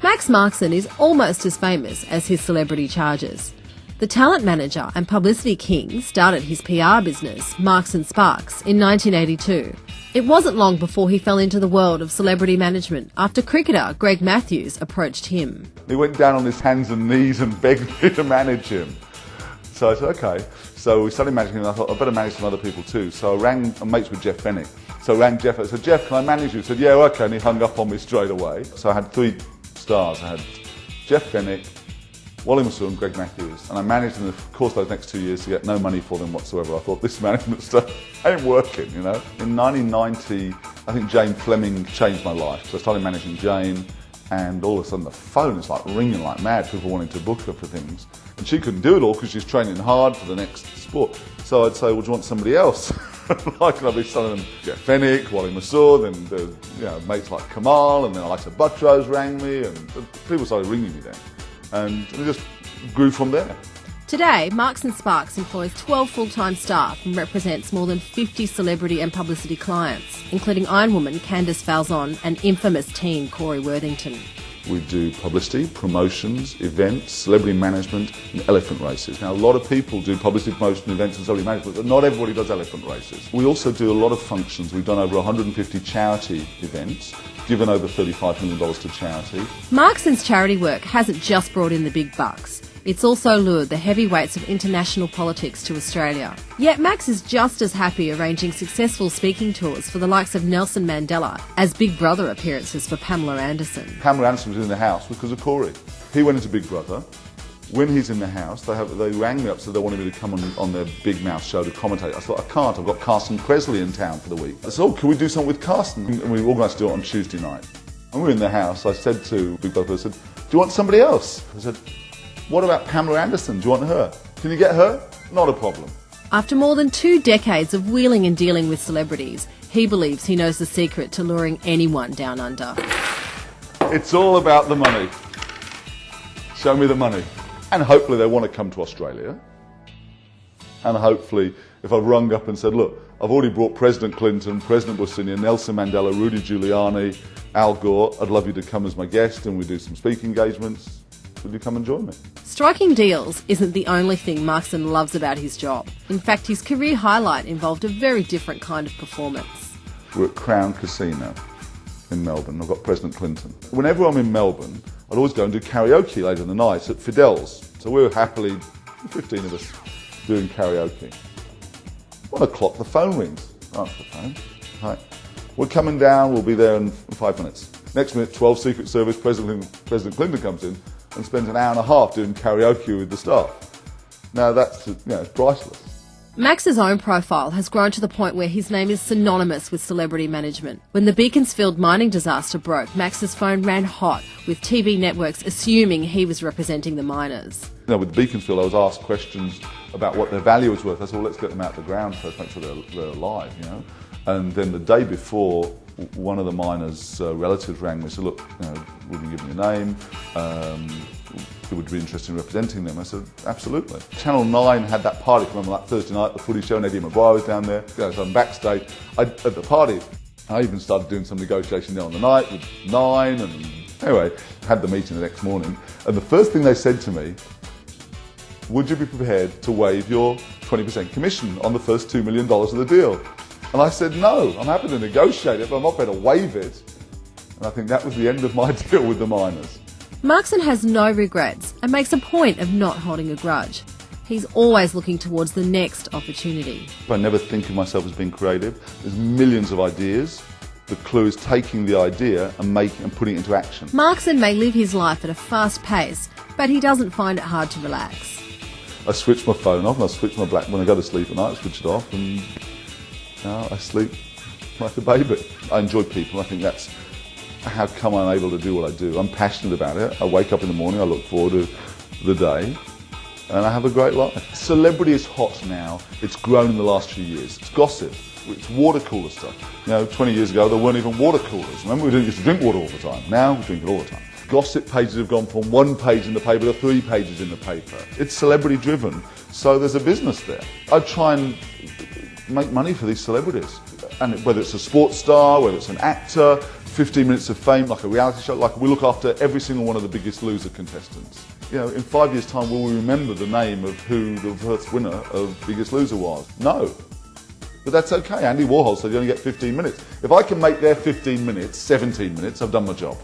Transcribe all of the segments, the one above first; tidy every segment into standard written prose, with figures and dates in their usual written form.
Max Markson is almost as famous as his celebrity charges. The talent manager and publicity king started his PR business, Markson Sparks, in 1982. It wasn't long before he fell into the world of celebrity management after cricketer Greg Matthews approached him. He went down on his hands and knees and begged me to manage him. So I said, okay. So we started managing him, and I thought, I better manage some other people too. So I rang, I'm mates with Jeff Fennick. So I rang Jeff, I said, Jeff, can I manage you? He said, yeah, okay, and he hung up on me straight away. So I had three stars. I had Jeff Fennick, Wally Massour and Greg Matthews, and I managed in the course of those next 2 years to get no money for them whatsoever. I thought, this management stuff ain't working, you know. In 1990, I think Jane Fleming changed my life. So I started managing Jane, and all of a sudden the phone is like ringing like mad, people wanting to book her for things. And she couldn't do it all because she's training hard for the next sport. So I'd say, well, do you want somebody else? Like, I'd be selling them Jeff Fennick, Wally Massour, then there's mates like Kamal, and then Alexa Buttrose rang me, and people started ringing me then. And it just grew from there. Today, Markson Sparks employs 12 full-time staff and represents more than 50 celebrity and publicity clients, including Ironwoman Candice Falzon and infamous teen Corey Worthington. We do publicity, promotions, events, celebrity management and elephant races. Now, a lot of people do publicity, promotion, events and celebrity management, but not everybody does elephant races. We also do a lot of functions. We've done over 150 charity events, given over $35 million to charity. Markson's charity work hasn't just brought in the big bucks. It's also lured the heavyweights of international politics to Australia. Yet Max is just as happy arranging successful speaking tours for the likes of Nelson Mandela as Big Brother appearances for Pamela Anderson. Pamela Anderson was in the house because of Corey. He went into Big Brother. When he's in the house, they rang me up, so they wanted me to come on their Big Mouth show to commentate. I thought, I can't, I've got Carson Presley in town for the week. I said, oh, can we do something with Carson? And we organised to do it on Tuesday night. When we were in the house, I said to Big Brother, I said, do you want somebody else? I said, what about Pamela Anderson? Do you want her? Can you get her? Not a problem. After more than 2 decades of wheeling and dealing with celebrities, he believes he knows the secret to luring anyone down under. It's all about the money. Show me the money. And hopefully they want to come to Australia. And hopefully, if I've rung up and said, look, I've already brought President Clinton, President Bush Sr., Nelson Mandela, Rudy Giuliani, Al Gore, I'd love you to come as my guest and we do some speaking engagements. Would you come and join me? Striking deals isn't the only thing Markson loves about his job. In fact, his career highlight involved a very different kind of performance. We're at Crown Casino in Melbourne. I've got President Clinton. Whenever I'm in Melbourne, I'd always go and do karaoke later in the night at Fidel's. So we were happily, 15 of us, doing karaoke. 1 o'clock, the phone rings. Answer the phone. Hi. We're coming down, we'll be there in 5 minutes. Next minute, 12 Secret Service, President Clinton comes in and spends an hour and a half doing karaoke with the staff. Now that's, priceless. Max's own profile has grown to the point where his name is synonymous with celebrity management. When the Beaconsfield mining disaster broke, Max's phone ran hot, with TV networks assuming he was representing the miners. With Beaconsfield, I was asked questions about what their value was worth. I said, well, let's get them out of the ground first, make sure they're alive, And then the day before, one of the miners' relatives rang me and said, look, would you give me a name? Would you be interested in representing them? I said, absolutely. Channel 9 had that party, remember that Thursday night, the footy show, and Eddie McGuire was down there. So I'm backstage. At the party, I even started doing some negotiation there on the night with 9, and anyway, had the meeting the next morning. And the first thing they said to me, would you be prepared to waive your 20% commission on the first $2 million of the deal? And I said, no, I'm happy to negotiate it, but I'm not going to waive it. And I think that was the end of my deal with the miners. Markson has no regrets and makes a point of not holding a grudge. He's always looking towards the next opportunity. I never think of myself as being creative. There's millions of ideas. The clue is taking the idea and putting it into action. Markson may live his life at a fast pace, but he doesn't find it hard to relax. I switch my phone off and I switch my when I go to sleep at night, I switch it off and I sleep like a baby. I enjoy people. I think that's how come I'm able to do what I do. I'm passionate about it. I wake up in the morning, I look forward to the day, and I have a great life. Celebrity is hot now. It's grown in the last few years. It's gossip. It's water cooler stuff. 20 years ago, there weren't even water coolers. Remember, we didn't used to drink water all the time. Now, we drink it all the time. Gossip pages have gone from 1 page in the paper to 3 pages in the paper. It's celebrity driven, so there's a business there. I try and make money for these celebrities. And whether it's a sports star, whether it's an actor, 15 minutes of fame, like a reality show, like we look after every single one of the Biggest Loser contestants. You know, in 5 years' time, will we remember the name of who the first winner of Biggest Loser was? No. But that's okay. Andy Warhol said you only get 15 minutes. If I can make their 15 minutes 17 minutes, I've done my job.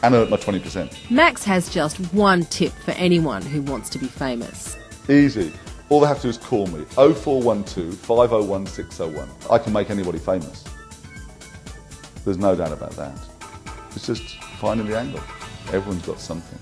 And earned my 20%. Max has just one tip for anyone who wants to be famous. Easy. All they have to do is call me, 0412 501 601. I can make anybody famous. There's no doubt about that. It's just finding the angle. Everyone's got something.